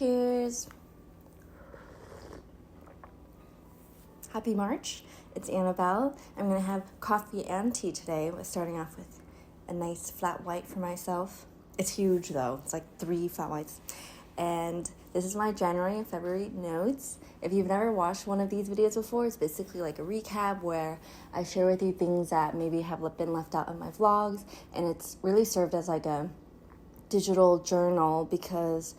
Cheers. Happy March. It's Annabelle. I'm going to have coffee and tea today. We're starting off with a nice flat white for myself. It's huge though. It's like 3 flat whites. And this is my January and February notes. If you've never watched one of these videos before, it's basically like a recap where I share with you things that maybe have been left out of my vlogs. And it's really served as like a digital journal because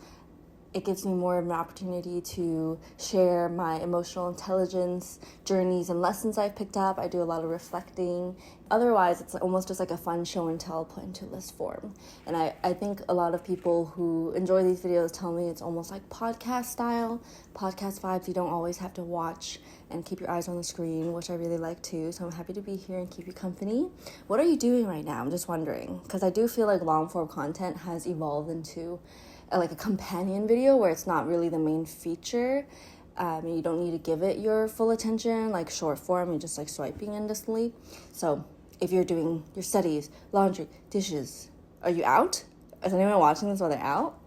it gives me more of an opportunity to share my emotional intelligence journeys and lessons I've picked up. I do a lot of reflecting. Otherwise, it's almost just like a fun show and tell put into list form. And I think a lot of people who enjoy these videos tell me it's almost like podcast style. Podcast vibes, you don't always have to watch and keep your eyes on the screen, which I really like too. So I'm happy to be here and keep you company. What are you doing right now? I'm just wondering. Because I do feel like long form content has evolved into like a companion video where it's not really the main feature. You don't need to give it your full attention, like short form, you're just like swiping endlessly. So if you're doing your studies, laundry, dishes, are you out? Is anyone watching this while they're out?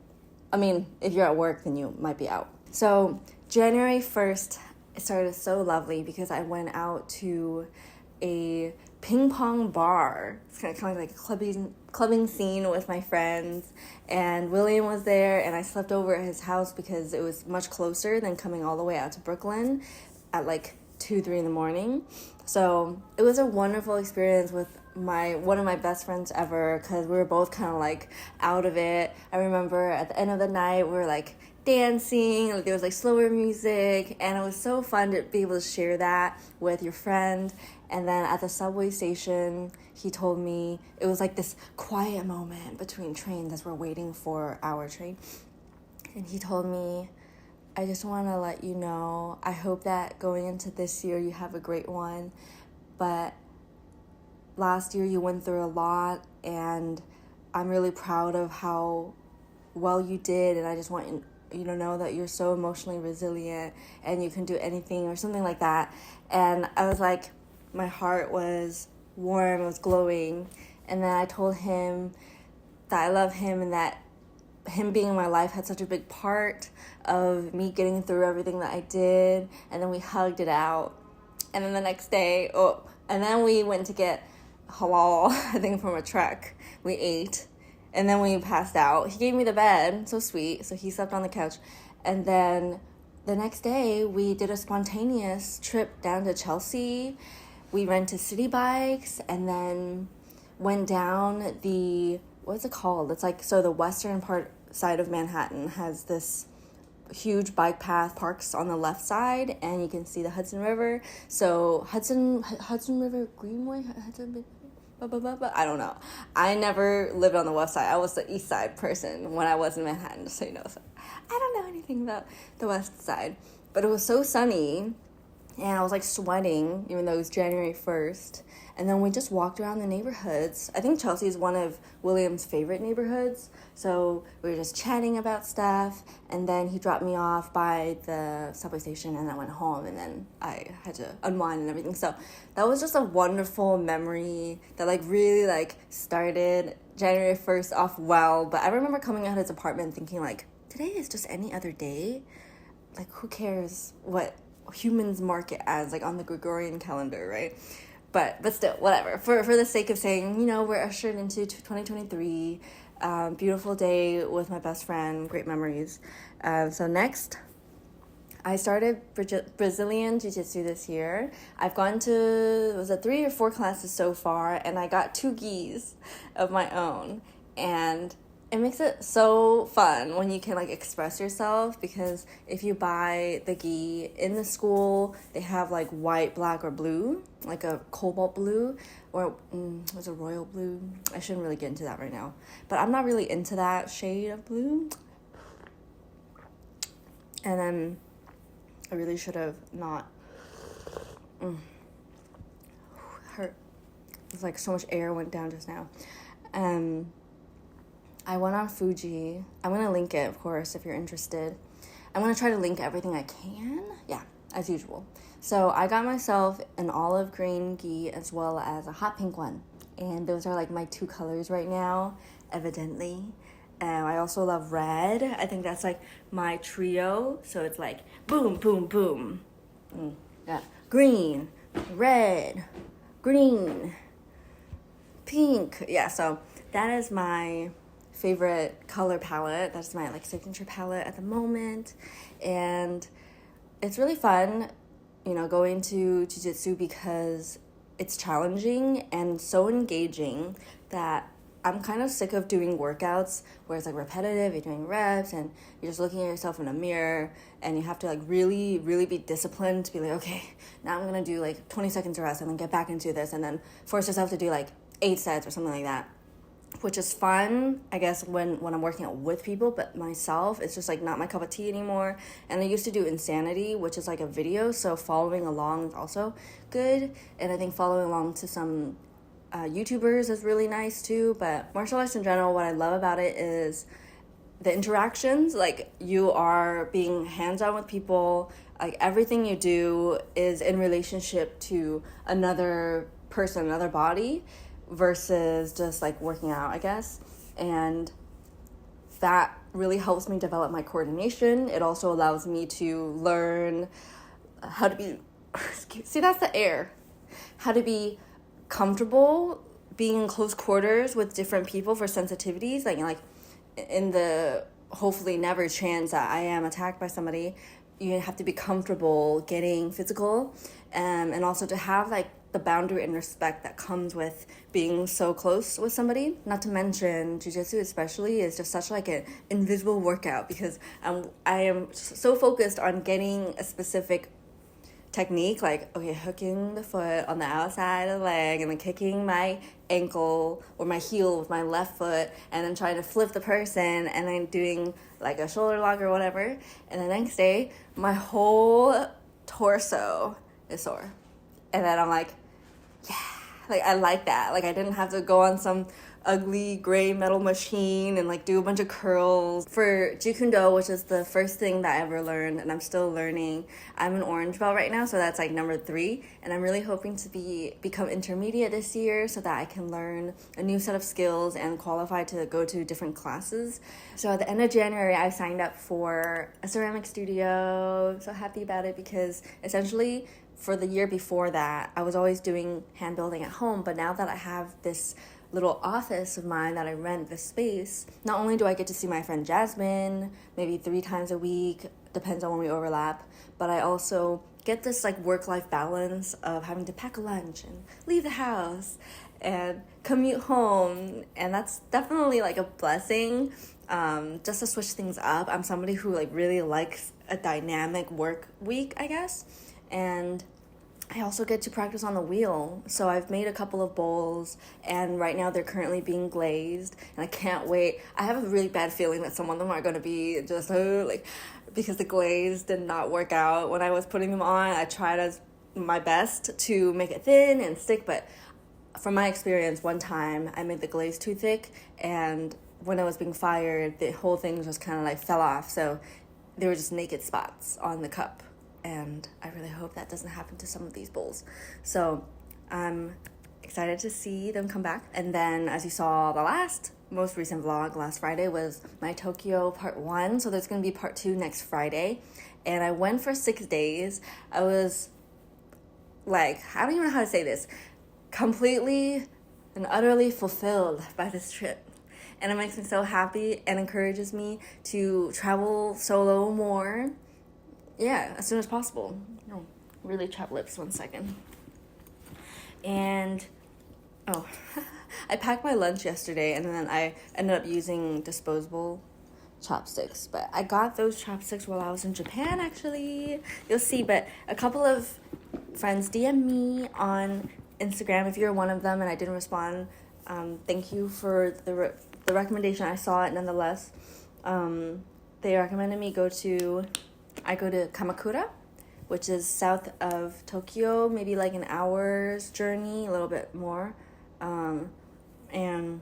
I mean, if you're at work, then you might be out. So January 1st, it started so lovely because I went out to a ping pong bar. It's kind of like a clubbing scene with my friends, and William was there, and I slept over at his house because it was much closer than coming all the way out to Brooklyn at like 2-3 in the morning. So it was a wonderful experience with one of my best friends ever because we were both kind of like out of it. I remember at the end of the night we were like dancing, like there was like slower music, and it was so fun to be able to share that with your friend. And then at the subway station, he told me it was like this quiet moment between trains as we're waiting for our train. And he told me, I just want to let you know, I hope that going into this year you have a great one. But last year you went through a lot, and I'm really proud of how well you did. And I just want you to know that you're so emotionally resilient and you can do anything, or something like that. And I was like, my heart was warm, it was glowing. And then I told him that I love him and that him being in my life had such a big part of me getting through everything that I did. And then we hugged it out. And then the next day, and then we went to get halal, I think from a truck. We ate. And then we passed out. He gave me the bed, so sweet. So he slept on the couch. And then the next day, we did a spontaneous trip down to Chelsea. We rented city bikes and then went down what's it called? It's like, so the western side of Manhattan has this huge bike path, parks on the left side, and you can see the Hudson River. So Hudson River Greenway, I don't know. I never lived on the west side. I was the east side person when I was in Manhattan, just so you know. So I don't know anything about the west side. But it was so sunny, and I was like sweating, even though it was January 1st. And then we just walked around the neighborhoods. I think Chelsea is one of William's favorite neighborhoods. So we were just chatting about stuff. And then he dropped me off by the subway station, and I went home, and then I had to unwind and everything. So that was just a wonderful memory that like really like started January 1st off well. But I remember coming out of his apartment thinking like, today is just any other day. Like, who cares what humans mark it as, like on the Gregorian calendar, right? But still, whatever. For the sake of saying, we're ushered into 2023. Beautiful day with my best friend. Great memories. So next, I started Brazilian Jiu Jitsu this year. I've gone to, 3 or 4 classes so far, and I got 2 gis of my own. And it makes it so fun when you can like express yourself, because if you buy the gi in the school, they have like white, black, or blue, like a cobalt blue, or was it royal blue? I shouldn't really get into that right now, but I'm not really into that shade of blue. And then I really should have not hurt. It's like so much air went down just now. I went on Fuji. I'm going to link it, of course, if you're interested. I'm going to try to link everything I can. Yeah, as usual. So I got myself an olive green gi as well as a hot pink one. And those are like my 2 colors right now, evidently. And I also love red. I think that's like my trio. So it's like boom, boom, boom. Yeah. Green, red, green, pink. Yeah, so that is my favorite color palette. That's my like signature palette at the moment. And it's really fun, going to Jiu Jitsu because it's challenging and so engaging that I'm kind of sick of doing workouts where it's like repetitive, you're doing reps and you're just looking at yourself in a mirror and you have to like really, really be disciplined to be like, okay, now I'm gonna do like 20 seconds rest and then get back into this and then force yourself to do like 8 sets or something like that, which is fun, I guess, when I'm working out with people, but myself, it's just like not my cup of tea anymore. And I used to do Insanity, which is like a video, so following along is also good. And I think following along to some YouTubers is really nice too. But martial arts in general, what I love about it is the interactions. Like, you are being hands-on with people. Like, everything you do is in relationship to another person, another body, versus just like working out, I guess. And that really helps me develop my coordination. It also allows me to learn how to be see, that's the air, how to be comfortable being in close quarters with different people for sensitivities, like in the hopefully never chance that I am attacked by somebody. You have to be comfortable getting physical, and also to have like the boundary and respect that comes with being so close with somebody. Not to mention, jiu-jitsu especially is just such like an invisible workout because I am so focused on getting a specific technique, like, okay, hooking the foot on the outside of the leg and then kicking my ankle or my heel with my left foot and then trying to flip the person and then doing like a shoulder lock or whatever. And the next day, my whole torso is sore. And then I'm like, yeah, like I like that. Like I didn't have to go on some ugly gray metal machine and like do a bunch of curls. For Jeet Kune Do, which is the first thing that I ever learned and I'm still learning, I'm an orange belt right now, so that's like number 3, and I'm really hoping to become intermediate this year so that I can learn a new set of skills and qualify to go to different classes. So at the end of January, I signed up for a ceramic studio. I'm so happy about it because essentially for the year before that, I was always doing hand building at home, but now that I have this little office of mine that I rent this space, not only do I get to see my friend Jasmine maybe 3 times a week, depends on when we overlap, but I also get this like work-life balance of having to pack a lunch and leave the house and commute home, and that's definitely like a blessing. Just to switch things up, I'm somebody who like really likes a dynamic work week, I guess. And I also get to practice on the wheel. So I've made a couple of bowls, and right now they're currently being glazed, and I can't wait. I have a really bad feeling that some of them are going to be just because the glaze did not work out when I was putting them on. I tried my best to make it thin and stick, but from my experience, one time I made the glaze too thick, and when I was being fired, the whole thing just kind of like fell off. So there were just naked spots on the cup. And I really hope that doesn't happen to some of these bowls. So I'm excited to see them come back. And then, as you saw, the most recent vlog last Friday was my Tokyo part 1. So there's going to be part 2 next Friday. And I went for 6 days. I was like, I don't even know how to say this, completely and utterly fulfilled by this trip. And it makes me so happy and encourages me to travel solo more. Yeah, as soon as possible. No, really chapped lips, 1 second. And, I packed my lunch yesterday, and then I ended up using disposable chopsticks. But I got those chopsticks while I was in Japan, actually. You'll see, but a couple of friends DM me on Instagram. If you're one of them and I didn't respond, thank you for the recommendation. I saw it nonetheless. They recommended me I go to Kamakura, which is south of Tokyo, maybe like an hour's journey, a little bit more. And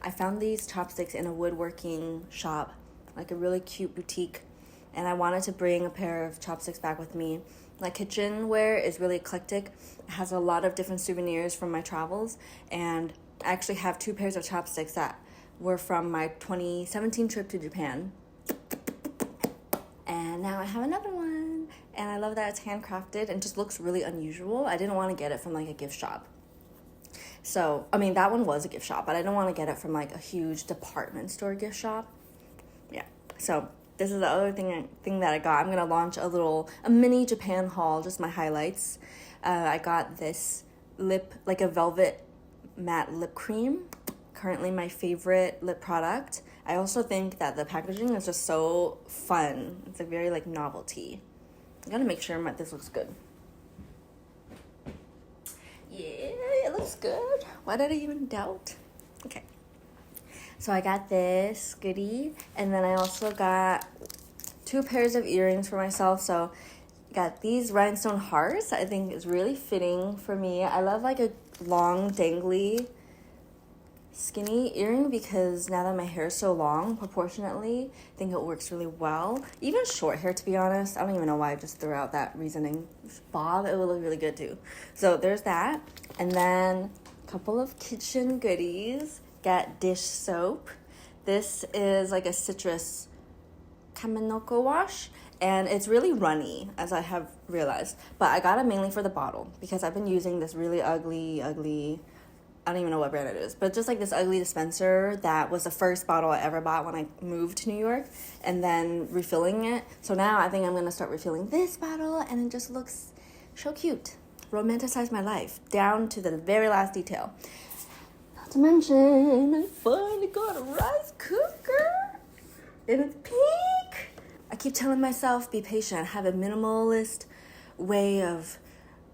I found these chopsticks in a woodworking shop, like a really cute boutique. And I wanted to bring a pair of chopsticks back with me. My kitchenware is really eclectic. It has a lot of different souvenirs from my travels. And I actually have 2 pairs of chopsticks that were from my 2017 trip to Japan. And now I have another one. And I love that it's handcrafted and just looks really unusual. I didn't want to get it from like a gift shop. So, I mean, that one was a gift shop, but I don't want to get it from like a huge department store gift shop. Yeah. So this is the other thing that I got. I'm going to launch a mini Japan haul, just my highlights. I got this like a velvet matte lip cream. Currently my favorite lip product. I also think that the packaging is just so fun. It's a very like novelty. I gotta make sure this looks good. Yeah, it looks good. Why did I even doubt? Okay. So I got this goodie, and then I also got 2 pairs of earrings for myself. So got these rhinestone hearts. I think is really fitting for me. I love like a long, dangly, skinny earring because now that my hair is so long, proportionately, I think it works really well. Even short hair, to be honest. I don't even know why I just threw out that reasoning. Bob, it would look really good too. So there's that. And then a couple of kitchen goodies. Got dish soap. This is like a citrus Kaminoko wash. And it's really runny, as I have realized. But I got it mainly for the bottle because I've been using this really ugly, I don't even know what brand it is, but just like this ugly dispenser that was the first bottle I ever bought when I moved to New York, and then refilling it. So now I think I'm going to start refilling this bottle, and it just looks so cute. Romanticize my life down to the very last detail. Not to mention, I finally got a rice cooker, and it's pink. I keep telling myself, be patient, have a minimalist way of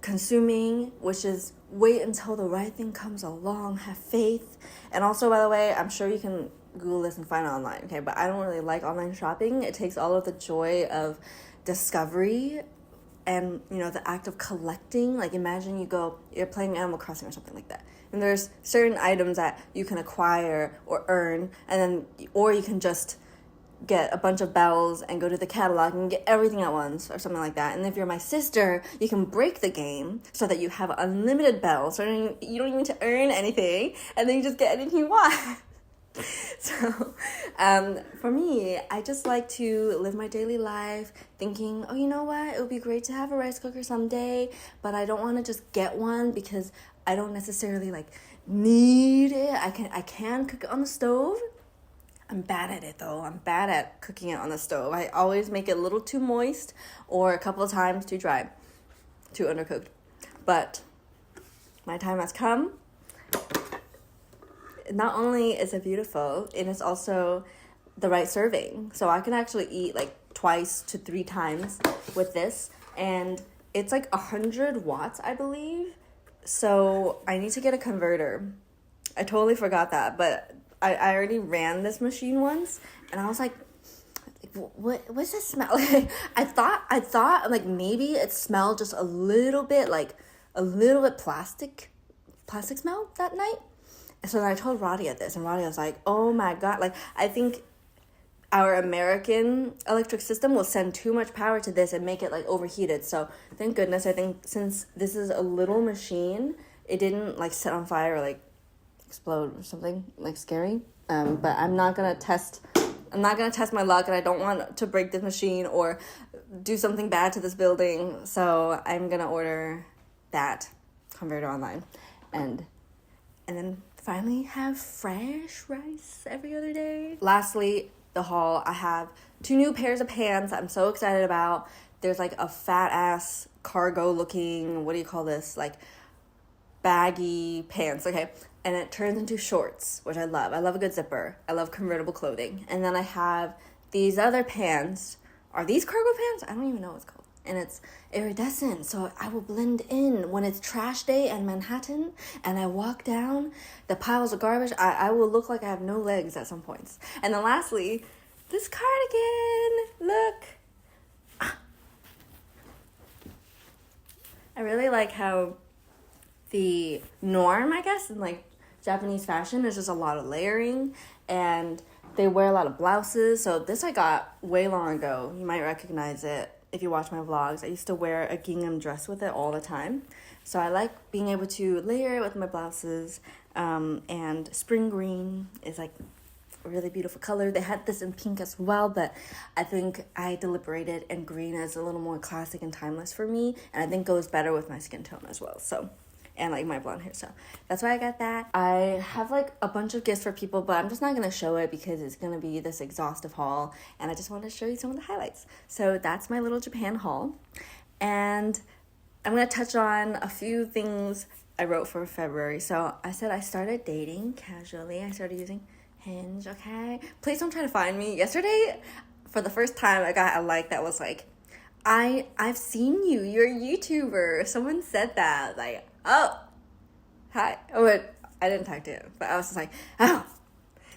consuming, which is wait until the right thing comes along, have faith. And also, by the way, I'm sure you can Google this and find it online, okay? But I don't really like online shopping. It takes all of the joy of discovery and, you know, the act of collecting. Like, imagine you're playing Animal Crossing or something like that. And there's certain items that you can acquire or earn, or you can just get a bunch of bells and go to the catalog and get everything at once or something like that. And if you're my sister, you can break the game so that you have unlimited bells, so you don't even need to earn anything, and then you just get anything you want. So for me, I just like to live my daily life thinking, oh, you know what, it would be great to have a rice cooker someday, but I don't want to just get one because I don't necessarily like need it. I can cook it on the stove. I'm bad at it though. I'm bad at cooking it on the stove. I always make it a little too moist or a couple of times too dry, too undercooked. But my time has come. Not only is it beautiful, it is also the right serving. So I can actually eat like 2 to 3 times with this. And it's like 100 watts, I believe. So I need to get a converter. I totally forgot that, but I already ran this machine once, and I was like, what's this smell? I thought like maybe it smelled just a little bit plastic smell that night. And so then I told Radia this, and Radia was like, oh my God, like I think our American electric system will send too much power to this and make it like overheated. So thank goodness, I think since this is a little machine, it didn't like set on fire or like explode or something like scary. But I'm not gonna test my luck, and I don't want to break this machine or do something bad to this building. So I'm gonna order that converter online, and then finally have fresh rice every other day. Lastly, the haul. I have 2 new pairs of pants I'm so excited about. There's like a fat ass cargo looking, what do you call this, like baggy pants, okay? And it turns into shorts, which I love. I love a good zipper. I love convertible clothing. And then I have these other pants. Are these cargo pants? I don't even know what it's called. And it's iridescent, so I will blend in when it's trash day in Manhattan and I walk down the piles of garbage. I will look like I have no legs at some points. And then lastly, this cardigan. Look. I really like how the norm, I guess, in like Japanese fashion is just a lot of layering, and they wear a lot of blouses. So this I got way long ago. You might recognize it if you watch my vlogs. I used to wear a gingham dress with it all the time. So I like being able to layer it with my blouses. And spring green is like a really beautiful color. They had this in pink as well, but I think I deliberated, and green is a little more classic and timeless for me, and I think goes better with my skin tone as well. So, and like my blonde hair, so that's why I got that. I have like a bunch of gifts for people, but I'm just not gonna show it because it's gonna be this exhaustive haul, and I just want to show you some of the highlights. So that's my little Japan haul, and I'm gonna touch on a few things I wrote for February. So I said I started dating casually. I started using Hinge, okay? Please don't try to find me. Yesterday, for the first time, I got a like that was like, I've seen you. You're a YouTuber. Someone said that. Like, oh, hi. Oh, but I didn't talk to him. But I was just like, oh,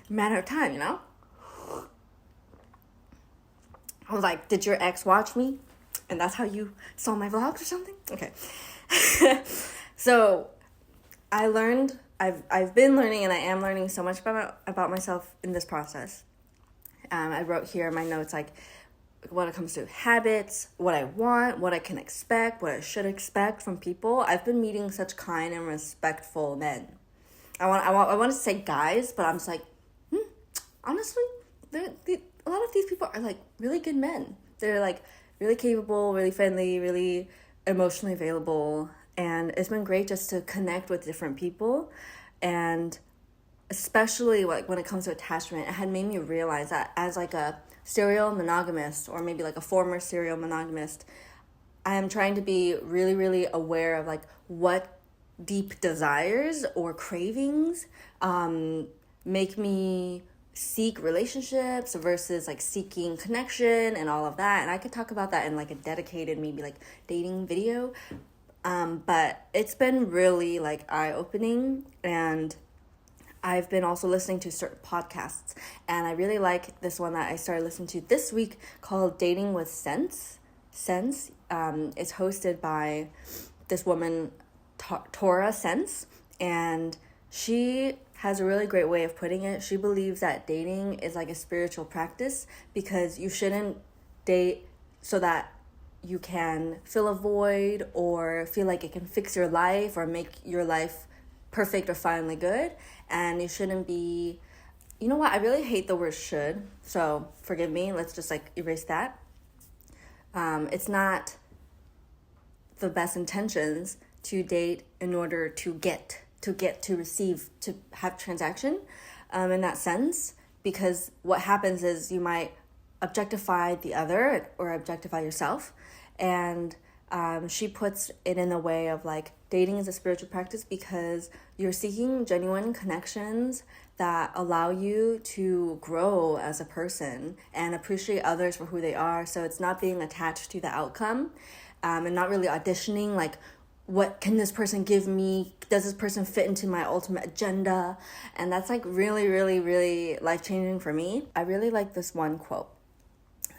matter of time, you know? I was like, did your ex watch me? And that's how you saw my vlogs or something? Okay. So I learned, I've been learning, and I am learning so much about myself in this process. I wrote here in my notes, like, when it comes to habits, what I want, what I can expect, what I should expect from people. I've been meeting such kind and respectful men. I want to say guys, but I'm just like, honestly, a lot of these people are like really good men. They're like really capable, really friendly, really emotionally available. And it's been great just to connect with different people. And especially like when it comes to attachment, it had made me realize that as like a serial monogamist, or maybe like a former serial monogamist, I am trying to be really, really aware of like what deep desires or cravings make me seek relationships versus like seeking connection and all of that. And I could talk about that in like a dedicated maybe like dating video. But it's been really like eye-opening, and I've been also listening to certain podcasts, and I really like this one that I started listening to this week called Dating with Sense. It's hosted by this woman, Tora Sense, and she has a really great way of putting it. She believes that dating is like a spiritual practice, because you shouldn't date so that you can fill a void or feel like it can fix your life or make your life perfect or finally good. And you shouldn't be, you know what, I really hate the word should, so forgive me, let's just like erase that. It's not the best intentions to date in order to receive, to have transaction in that sense, because what happens is you might objectify the other or objectify yourself. And she puts it in a way of like, dating is a spiritual practice because you're seeking genuine connections that allow you to grow as a person and appreciate others for who they are. So it's not being attached to the outcome, and not really auditioning like, what can this person give me? Does this person fit into my ultimate agenda? And that's like really, really, really life-changing for me. I really like this one quote.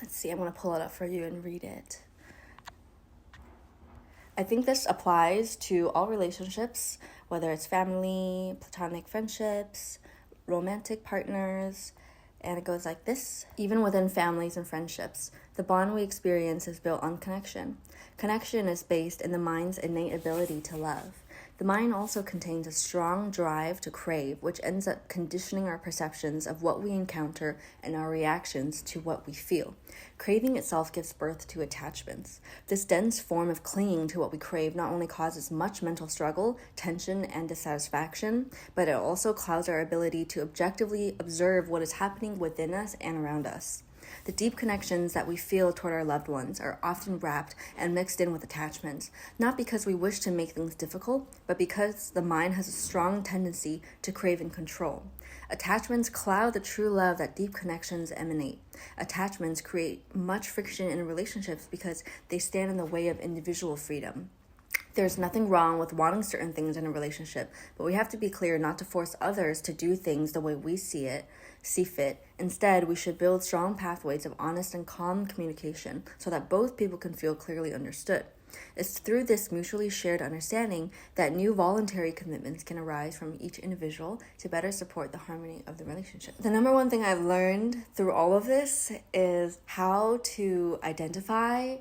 Let's see, I'm going to pull it up for you and read it. I think this applies to all relationships, whether it's family, platonic friendships, romantic partners, and it goes like this. Even within families and friendships, the bond we experience is built on connection. Connection is based in the mind's innate ability to love. The mind also contains a strong drive to crave, which ends up conditioning our perceptions of what we encounter and our reactions to what we feel. Craving itself gives birth to attachments. This dense form of clinging to what we crave not only causes much mental struggle, tension, and dissatisfaction, but it also clouds our ability to objectively observe what is happening within us and around us. The deep connections that we feel toward our loved ones are often wrapped and mixed in with attachments, not because we wish to make things difficult, but because the mind has a strong tendency to crave and control. Attachments cloud the true love that deep connections emanate. Attachments create much friction in relationships because they stand in the way of individual freedom. There's nothing wrong with wanting certain things in a relationship, but we have to be clear not to force others to do things the way we see fit. Instead, we should build strong pathways of honest and calm communication so that both people can feel clearly understood. It's through this mutually shared understanding that new voluntary commitments can arise from each individual to better support the harmony of the relationship. The number one thing I've learned through all of this is how to identify,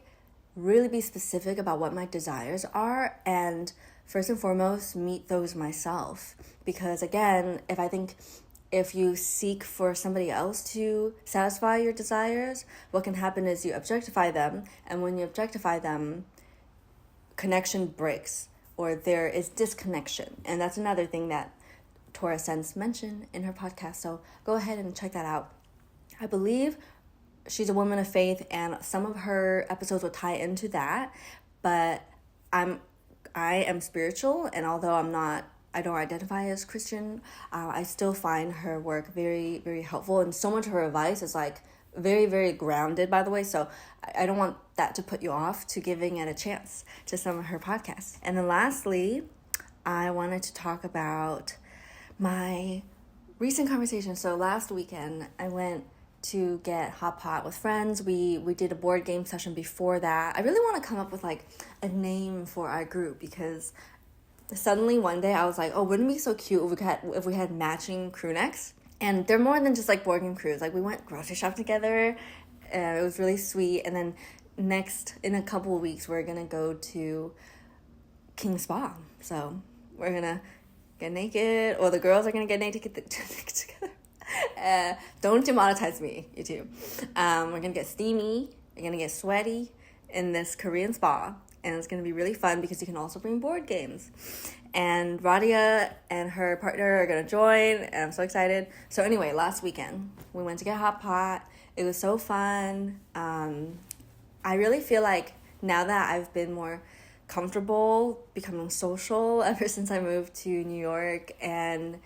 really be specific about what my desires are, and first and foremost, meet those myself. Because again, if I think if you seek for somebody else to satisfy your desires, what can happen is you objectify them, and when you objectify them, connection breaks, or there is disconnection. And that's another thing that Tora Sense mentioned in her podcast, so go ahead and check that out. I believe she's a woman of faith, and some of her episodes will tie into that, but I am spiritual, and although I don't identify as Christian, I still find her work very, very helpful, and so much of her advice is like very, very grounded, by the way, so I don't want that to put you off to giving it a chance to some of her podcasts. And then lastly, I wanted to talk about my recent conversation. So last weekend, I went to get hot pot with friends. We did a board game session before that. I really want to come up with like a name for our group, because suddenly one day I was like, oh, wouldn't it be so cute if we had matching crew necks? And they're more than just like board game crews. Like, we went grocery shop together. It was really sweet. And then next, in a couple of weeks, we're gonna go to King Spa. So we're gonna get naked, or the girls are gonna get naked together. Don't demonetize me, YouTube. We're gonna get steamy, we're gonna get sweaty in this Korean spa, and it's gonna be really fun because you can also bring board games. And Radia and her partner are gonna join, and I'm so excited. So anyway, last weekend we went to get hot pot. It was so fun. I really feel like now that I've been more comfortable becoming social ever since I moved to New York and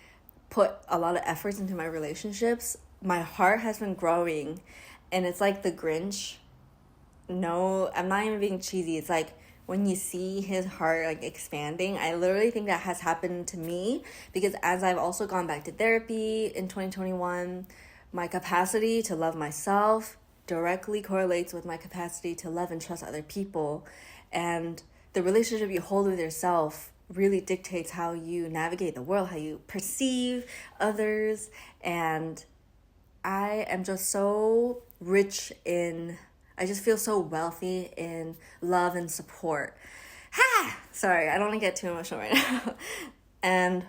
put a lot of efforts into my relationships, my heart has been growing, and it's like the Grinch. No, I'm not even being cheesy. It's like when you see his heart like expanding, I literally think that has happened to me, because as I've also gone back to therapy in 2021, my capacity to love myself directly correlates with my capacity to love and trust other people. And the relationship you hold with yourself really dictates how you navigate the world, how you perceive others. And I am just so rich in, I just feel so wealthy in love and support. Sorry, I don't want to get too emotional right now. And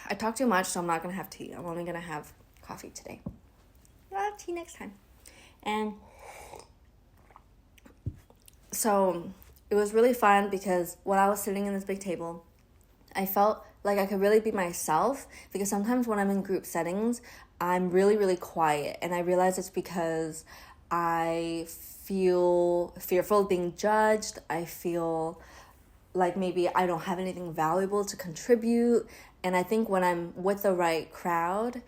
I talk too much, so I'm not going to have tea. I'm only going to have coffee today. I'll have tea next time. And so it was really fun, because when I was sitting in this big table, I felt like I could really be myself, because sometimes when I'm in group settings, I'm really, really quiet. And I realize it's because I feel fearful of being judged. I feel like maybe I don't have anything valuable to contribute. And I think when I'm with the right crowd,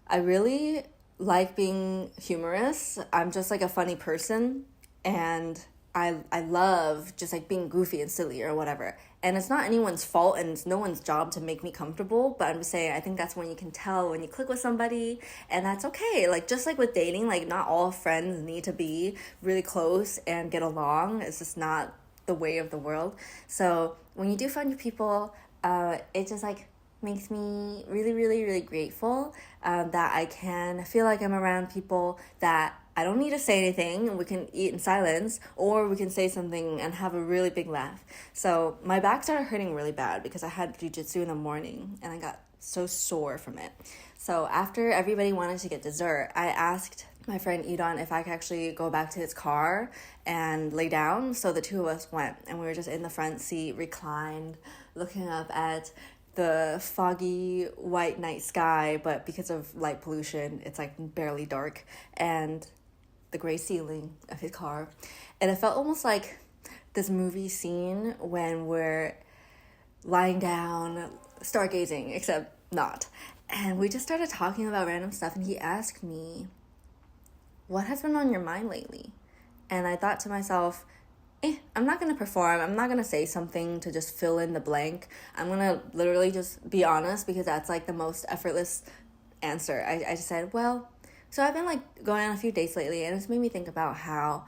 I really like being humorous. I'm just like a funny person, and I love just like being goofy and silly or whatever. And it's not anyone's fault, and it's no one's job to make me comfortable, but I'm just saying, I think that's when you can tell when you click with somebody, and that's okay. Like, just like with dating, like not all friends need to be really close and get along. It's just not the way of the world. So when you do find your people, it just like makes me really, really, really grateful that I can feel like I'm around people that I don't need to say anything, and we can eat in silence, or we can say something and have a really big laugh. So my back started hurting really bad because I had Jiu Jitsu in the morning, and I got so sore from it. So after everybody wanted to get dessert, I asked my friend Edon if I could actually go back to his car and lay down. So the two of us went, and we were just in the front seat, reclined, looking up at the foggy white night sky, but because of light pollution, it's like barely dark, and the gray ceiling of his car. And it felt almost like this movie scene when we're lying down, stargazing, except not. And we just started talking about random stuff, and he asked me, what has been on your mind lately? And I thought to myself, I'm not going to perform. I'm not going to say something to just fill in the blank. I'm going to literally just be honest, because that's like the most effortless answer. I just said, well, so I've been like going on a few dates lately, and it's made me think about how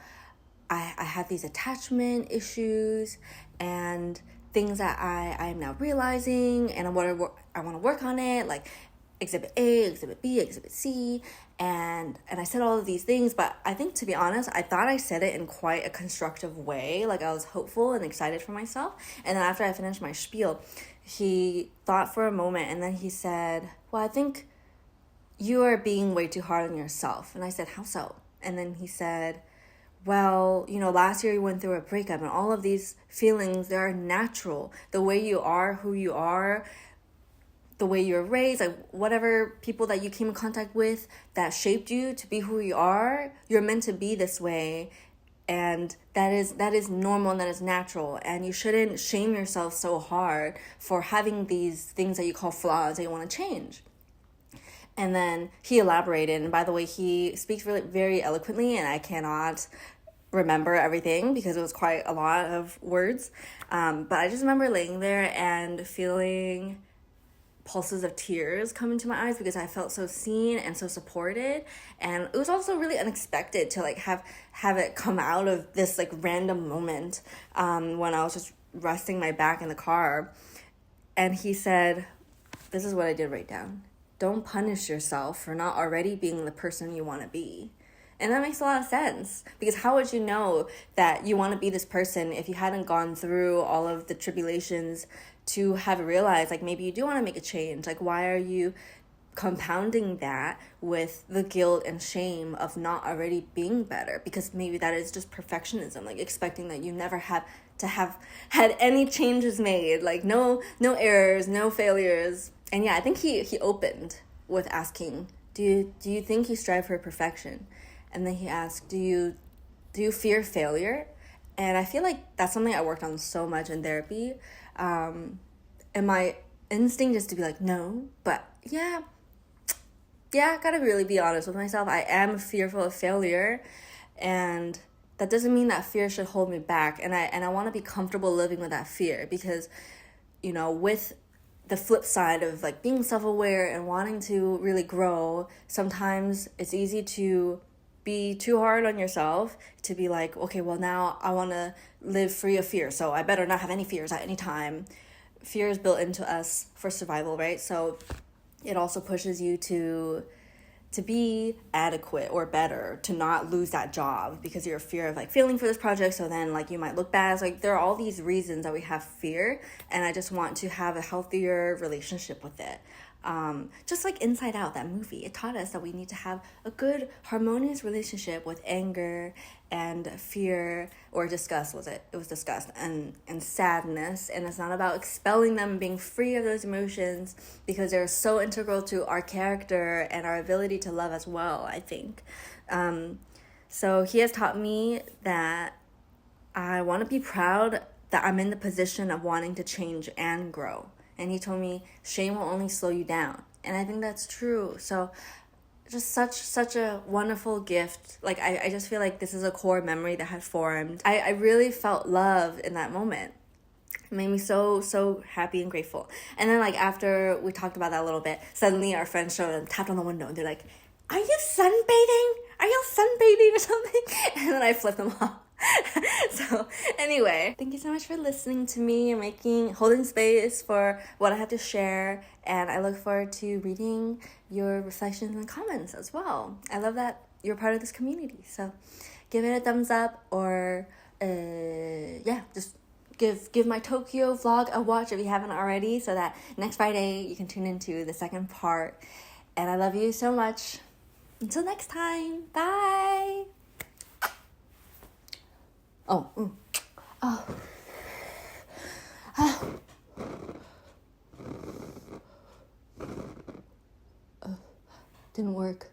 I have these attachment issues and things that I'm now realizing, and I want to work on it. Like, exhibit A, exhibit B, exhibit C, and I said all of these things, but I think, to be honest, I thought I said it in quite a constructive way. Like, I was hopeful and excited for myself. And then after I finished my spiel, he thought for a moment, and then he said, well, I think you are being way too hard on yourself. And I said, how so? And then he said, well, last year you went through a breakup, and all of these feelings, they are natural. The way you are, who you are, the way you're raised, like whatever people that you came in contact with that shaped you to be who you are, you're meant to be this way. And that is normal and that is natural. And you shouldn't shame yourself so hard for having these things that you call flaws that you want to change. And then he elaborated. And by the way, he speaks really very eloquently, and I cannot remember everything because it was quite a lot of words. But I just remember laying there and feeling pulses of tears come into my eyes because I felt so seen and so supported. And it was also really unexpected to like have it come out of this like random moment when I was just resting my back in the car. And he said, this is what I did write down: don't punish yourself for not already being the person you want to be. And that makes a lot of sense, because how would you know that you want to be this person if you hadn't gone through all of the tribulations to have realized, like, maybe you do want to make a change? Like, why are you compounding that with the guilt and shame of not already being better? Because maybe that is just perfectionism, like expecting that you never have to have had any changes made, like no errors, no failures. And yeah, I think he opened with asking, do you think you strive for perfection? And then he asked, do you fear failure? And I feel like that's something I worked on so much in therapy. And my instinct is to be like, no, but yeah, I gotta really be honest with myself. I am fearful of failure, and that doesn't mean that fear should hold me back. And I want to be comfortable living with that fear, because, with the flip side of like being self-aware and wanting to really grow, sometimes it's easy to be too hard on yourself, to be like, okay, well, now I want to live free of fear, so I better not have any fears at any time. Fear is built into us for survival, right? So it also pushes you to be adequate or better, to not lose that job because you're fear of like failing for this project, so then like you might look bad. So, like, there are all these reasons that we have fear, and I just want to have a healthier relationship with it. Just like Inside Out, that movie, it taught us that we need to have a good, harmonious relationship with anger and fear, or disgust, it was disgust, and sadness. And it's not about expelling them, being free of those emotions, because they're so integral to our character and our ability to love as well, I think. So he has taught me that I want to be proud that I'm in the position of wanting to change and grow. And he told me shame will only slow you down. And I think that's true. So just such a wonderful gift. Like, I just feel like this is a core memory that had formed. I really felt love in that moment. It made me so happy and grateful. And then, like, after we talked about that a little bit, suddenly our friends showed and tapped on the window, and they're like, are you sunbathing? Are you sunbathing or something? And then I flipped them off. So anyway, thank you so much for listening to me and holding space for what I have to share, and I look forward to reading your reflections and comments as well. I love that you're part of this community, so give it a thumbs up, or just give my Tokyo vlog a watch if you haven't already, so that next Friday you can tune into the second part. And I love you so much. Until next time, bye. Didn't work.